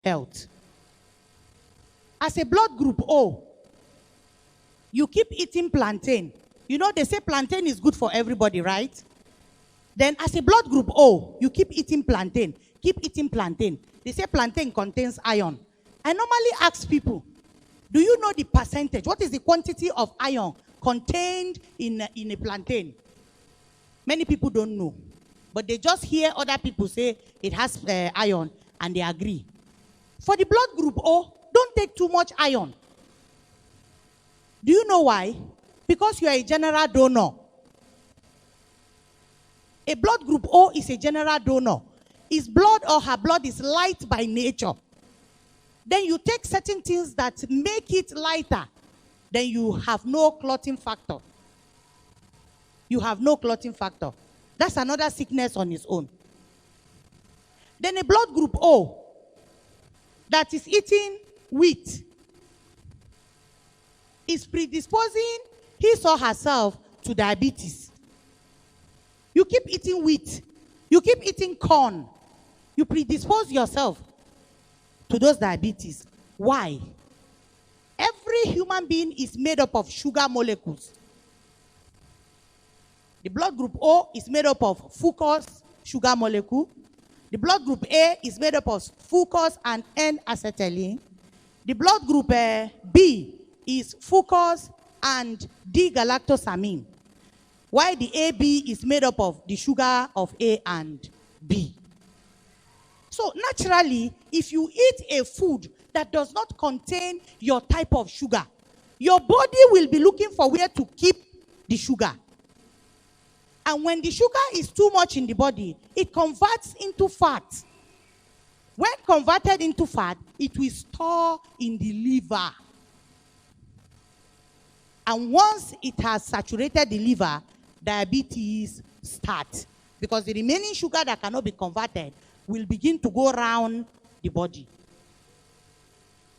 health. As a blood group O, you keep eating plantain. You know, they say plantain is good for everybody, right? Then as a blood group O, you keep eating plantain. Keep eating plantain. They say plantain contains iron. I normally ask people, do you know the percentage? What is the quantity of iron contained in a plantain? Many people don't know. But they just hear other people say it has iron and they agree. For the blood group O, don't take too much iron. Do you know why? Because you are a general donor. A blood group O is a general donor. His blood or her blood is light by nature. Then you take certain things that make it lighter. Then you have no clotting factor. You have no clotting factor. That's another sickness on its own. Then a blood group O that is eating wheat is predisposing his or herself to diabetes. You keep eating wheat. You keep eating corn. You predispose yourself to those diabetes. Why? Every human being is made up of sugar molecules. The blood group O is made up of fucose, sugar molecule. The blood group A is made up of fucose and N-acetylene. The blood group B is fucose and D-galactosamine. While the AB is made up of the sugar of A and B. So naturally, if you eat a food that does not contain your type of sugar, your body will be looking for where to keep the sugar. And when the sugar is too much in the body, it converts into fat. When converted into fat, it will store in the liver. And once it has saturated the liver, diabetes starts. Because the remaining sugar that cannot be converted will begin to go around the body.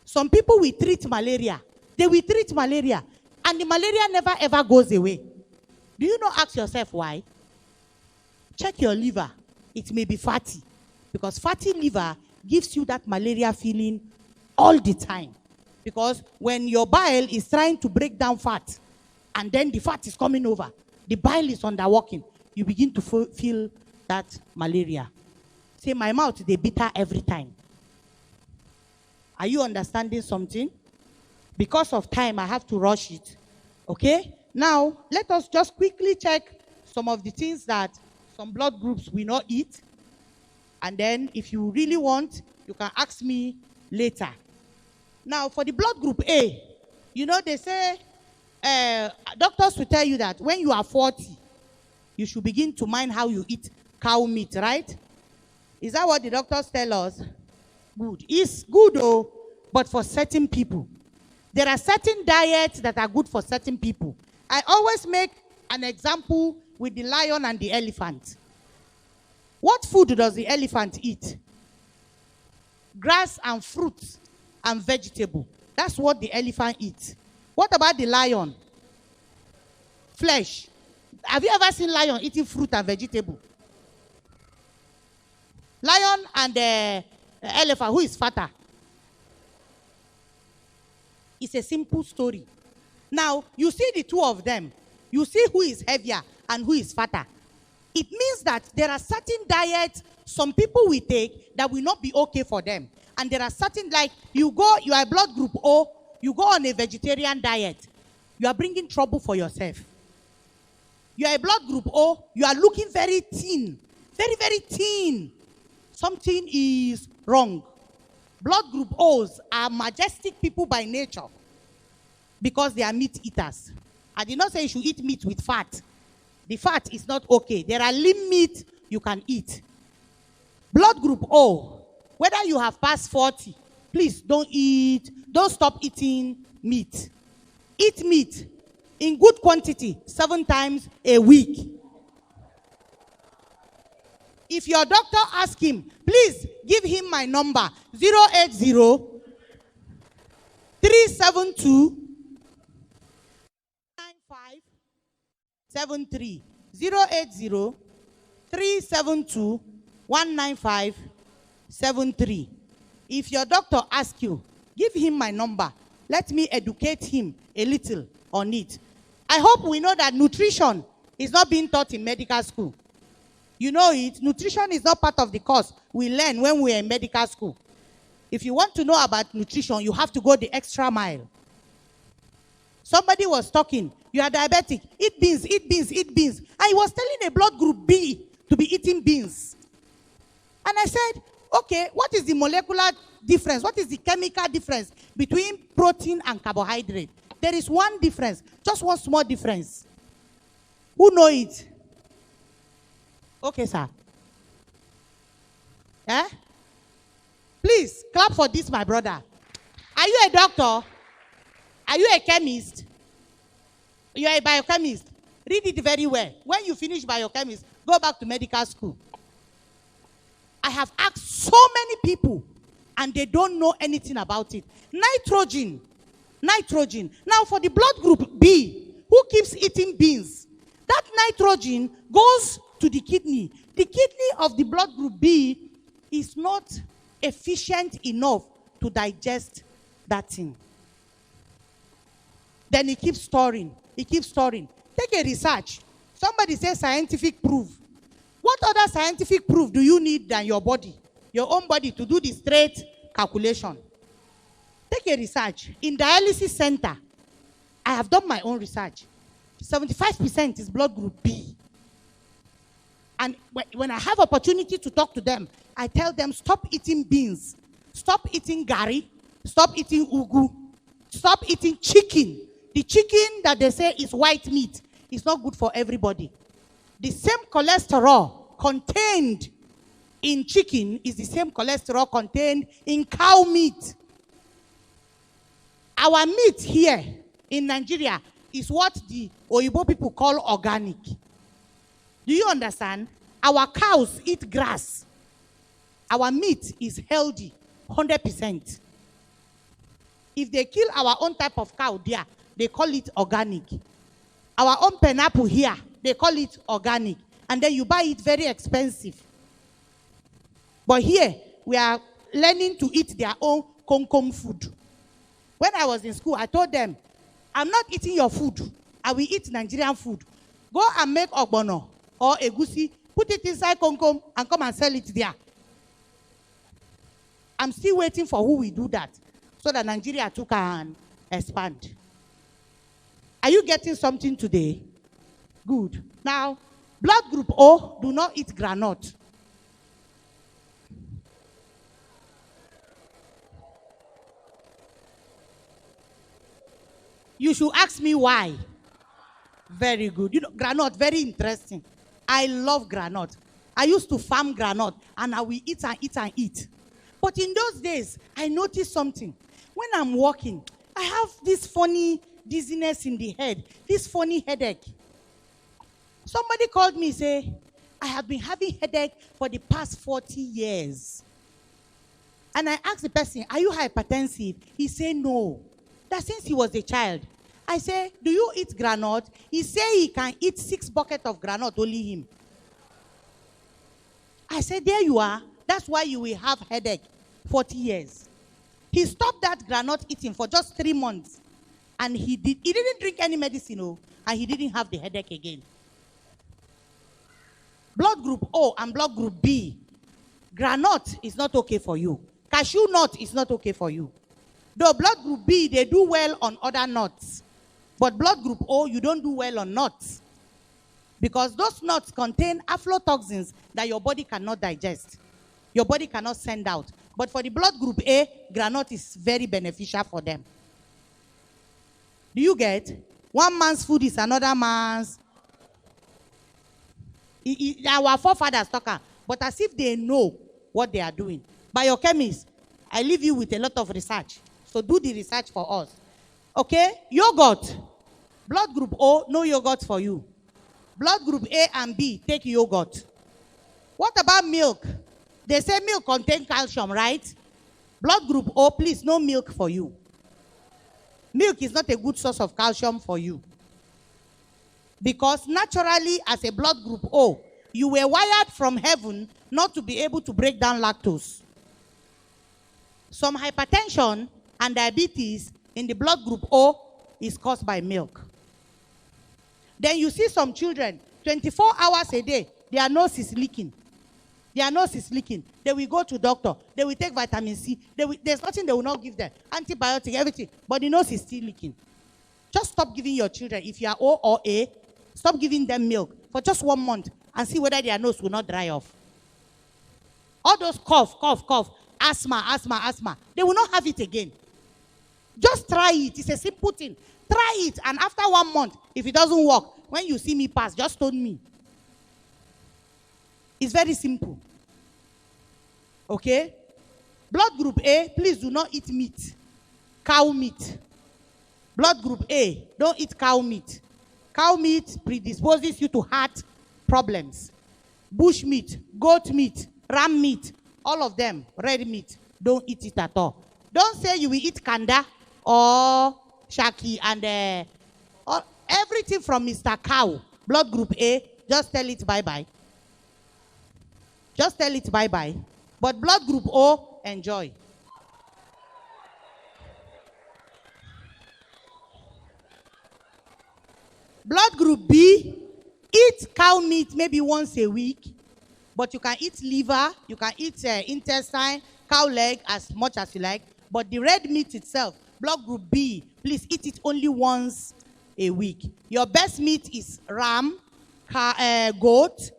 Some people will treat malaria. They will treat malaria. And the malaria never ever goes away. Do you not ask yourself why? Check your liver. It may be fatty. Because fatty liver gives you that malaria feeling all the time. Because when your bile is trying to break down fat, and then the fat is coming over, the bile is underworking, you begin to feel that malaria. Say, my mouth, they bitter every time. Are you understanding something? Because of time, I have to rush it. Okay? Now, let us just quickly check some of the things that some blood groups will not eat. And then, if you really want, you can ask me later. Now, for the blood group A, you know, they say, doctors will tell you that when you are 40, you should begin to mind how you eat cow meat, right? Is that what the doctors tell us? Good. It's good, though, but for certain people. There are certain diets that are good for certain people. I always make an example with the lion and the elephant. What food does the elephant eat? Grass and fruits and vegetable. That's what the elephant eats. What about the lion? Flesh. Have you ever seen lion eating fruit and vegetable? Lion and elephant, who is fatter? It's a simple story. Now, you see the two of them. You see who is heavier and who is fatter. It means that there are certain diets some people will take that will not be okay for them. And there are certain, like, you are a blood group O, you go on a vegetarian diet. You are bringing trouble for yourself. You are a blood group O, you are looking very thin. Very, very thin. Something is wrong. Blood group O's are majestic people by nature because they are meat eaters. I did not say you should eat meat with fat. The fat is not okay. There are lean meat you can eat. Blood group O, whether you have passed 40, please don't stop eating meat. Eat meat in good quantity 7 times a week. If your doctor asks him, please give him my number, 080 372 9573. 080 372 19573. If your doctor asks you, give him my number. Let me educate him a little on it. I hope we know that nutrition is not being taught in medical school. You know it. Nutrition is not part of the course we learn when we are in medical school. If you want to know about nutrition, you have to go the extra mile. Somebody was talking, you are diabetic, eat beans, eat beans, eat beans. And he was telling a blood group B to be eating beans. And I said, okay, what is the molecular difference? What is the chemical difference between protein and carbohydrate? There is one difference, just one small difference. Who know it? Okay, sir. Eh? Please, clap for this, my brother. Are you a doctor? Are you a chemist? You are a biochemist. Read it very well. When you finish biochemist, go back to medical school. I have asked so many people, and they don't know anything about it. Nitrogen. Nitrogen. Now, for the blood group B, who keeps eating beans, that nitrogen goes to the kidney. The kidney of the blood group B is not efficient enough to digest that thing. Then it keeps storing. It keeps storing. Take a research. Somebody says scientific proof. What other scientific proof do you need than your body, your own body, to do the straight calculation? Take a research. In dialysis center, I have done my own research. 75% is blood group B. And when I have opportunity to talk to them, I tell them, stop eating beans, stop eating gari, stop eating ugu, stop eating chicken. The chicken that they say is white meat is not good for everybody. The same cholesterol contained in chicken is the same cholesterol contained in cow meat. Our meat here in Nigeria is what the Oyibo people call organic. Do you understand? Our cows eat grass. Our meat is healthy, 100%. If they kill our own type of cow there, they call it organic. Our own pineapple here, they call it organic. And then you buy it very expensive. But here, we are learning to eat their own kom food. When I was in school, I told them, I'm not eating your food. I will eat Nigerian food. Go and make ogbono or egusi, put it inside kom and come and sell it there. I'm still waiting for who will do that so that Nigeria too can expand. Are you getting something today? Good. Now, blood group O, do not eat granite. You should ask me why. Very good. You know, granite, very interesting. I love granite. I used to farm granite, and I will eat and eat and eat. But in those days, I noticed something. When I'm walking, I have this funny dizziness in the head, this funny headache. Somebody called me and said, I have been having headache for the past 40 years. And I asked the person, are you hypertensive? He said, no. That since he was a child. I said, do you eat granite? He said he can eat 6 buckets of granite, only him. I said, there you are. That's why you will have headache 40 years. He stopped that granite eating for just 3 months. And he didn't drink any medicine, and he didn't have the headache again. Blood group O and blood group B. Granite is not okay for you. Cashew nut is not okay for you. Though blood group B, they do well on other nuts. But blood group O, you don't do well on nuts. Because those nuts contain aflatoxins that your body cannot digest. Your body cannot send out. But for the blood group A, granite is very beneficial for them. Do you get? One man's food is another man's. Our forefathers talk, but as if they know what they are doing. Biochemists, I leave you with a lot of research. So do the research for us. Okay? Yogurt. Blood group O, no yogurt for you. Blood group A and B, take yogurt. What about milk? They say milk contains calcium, right? Blood group O, please, no milk for you. Milk is not a good source of calcium for you. Because naturally, as a blood group O, you were wired from heaven not to be able to break down lactose. Some hypertension and diabetes in the blood group O is caused by milk. Then you see some children, 24 hours a day, their nose is leaking. Their nose is leaking. They will go to doctor. They will take vitamin C. There's nothing they will not give them. Antibiotic, everything. But the nose is still leaking. Just stop giving your children, if you are O or A, stop giving them milk for just 1 month and see whether their nose will not dry off. All those cough, asthma, they will not have it again. Just try it. It's a simple thing. Try it, and after 1 month, if it doesn't work, when you see me pass, just stone me. It's very simple. Okay? Blood group A, please do not eat meat. Cow meat. Blood group A, don't eat cow meat. Cow meat predisposes you to heart problems. Bush meat, goat meat, ram meat, all of them, red meat, don't eat it at all. Don't say you will eat kanda or shaki and everything from Mr. Cow, blood group A, just tell it bye-bye. Just tell it bye-bye. But blood group O, enjoy. Blood group B, eat cow meat maybe once a week, but you can eat liver, you can eat intestine, cow leg as much as you like, but the red meat itself, blood group B, please eat it only once a week. Your best meat is ram, goat,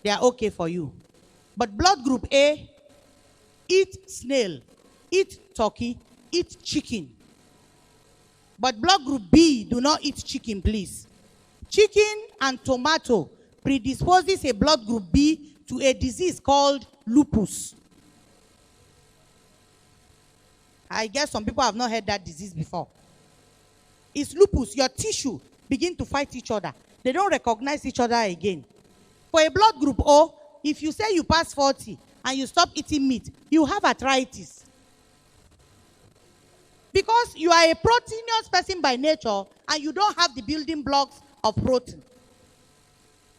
they are okay for you. But blood group A, eat snail, eat turkey, eat chicken. But blood group B, do not eat chicken, please. Chicken and tomato predisposes a blood group B to a disease called lupus. I guess some people have not heard that disease before. It's lupus. Your tissue begin to fight each other. They don't recognize each other again. For a blood group O, if you say you pass 40 and you stop eating meat, you have arthritis. Because you are a proteinous person by nature and you don't have the building blocks of protein.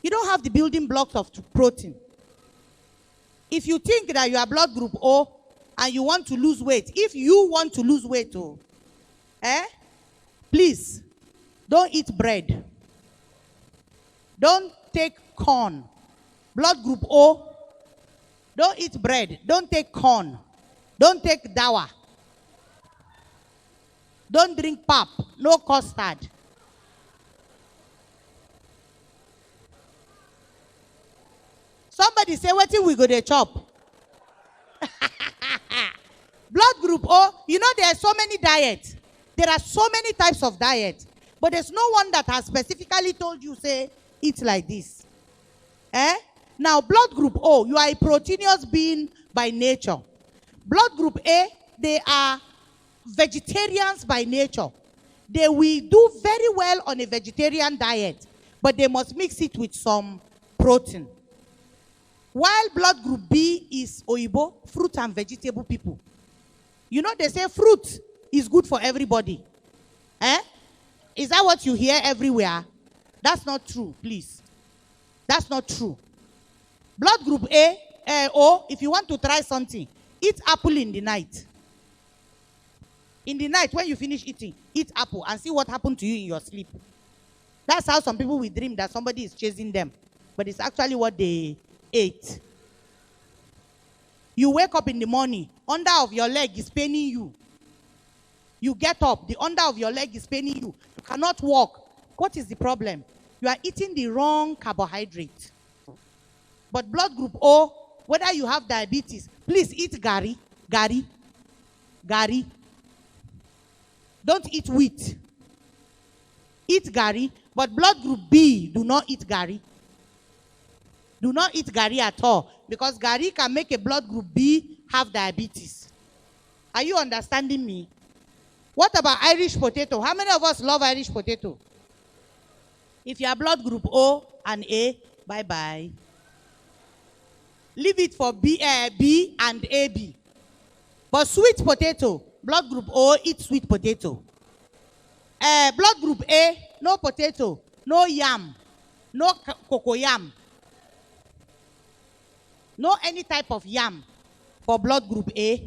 You don't have the building blocks of protein. If you think that you are blood group O and you want to lose weight, if you want to lose weight, please, don't eat bread. Don't take corn. Blood group O, don't eat bread. Don't take corn. Don't take dawa. Don't drink pap. No custard. Somebody say, what if we go to chop? Blood group O, you know there are so many diets. There are so many types of diet. But there's no one that has specifically told you, say, eat like this. Now, blood group O, you are a proteinous being by nature. Blood group A, they are vegetarians by nature. They will do very well on a vegetarian diet, but they must mix it with some protein. While blood group B is Oyibo, fruit and vegetable people. You know, they say fruit is good for everybody. Is that what you hear everywhere? That's not true, please. That's not true. Blood group O, if you want to try something, eat apple in the night. In the night, when you finish eating, eat apple and see what happened to you in your sleep. That's how some people will dream that somebody is chasing them. But it's actually what they ate. You wake up in the morning, under of your leg is paining you. You get up, the under of your leg is paining you. You cannot walk. What is the problem? You are eating the wrong carbohydrate. But blood group O, whether you have diabetes, please eat gari. Don't eat wheat. Eat gari. But blood group B, do not eat gari. Do not eat gari at all. Because gari can make a blood group B have diabetes. Are you understanding me? What about Irish potato? How many of us love Irish potato? If you are blood group O and A, bye-bye. Leave it for B and AB. But sweet potato, blood group O, eat sweet potato. Blood group A, no potato, no yam, no cocoyam. No any type of yam for blood group A.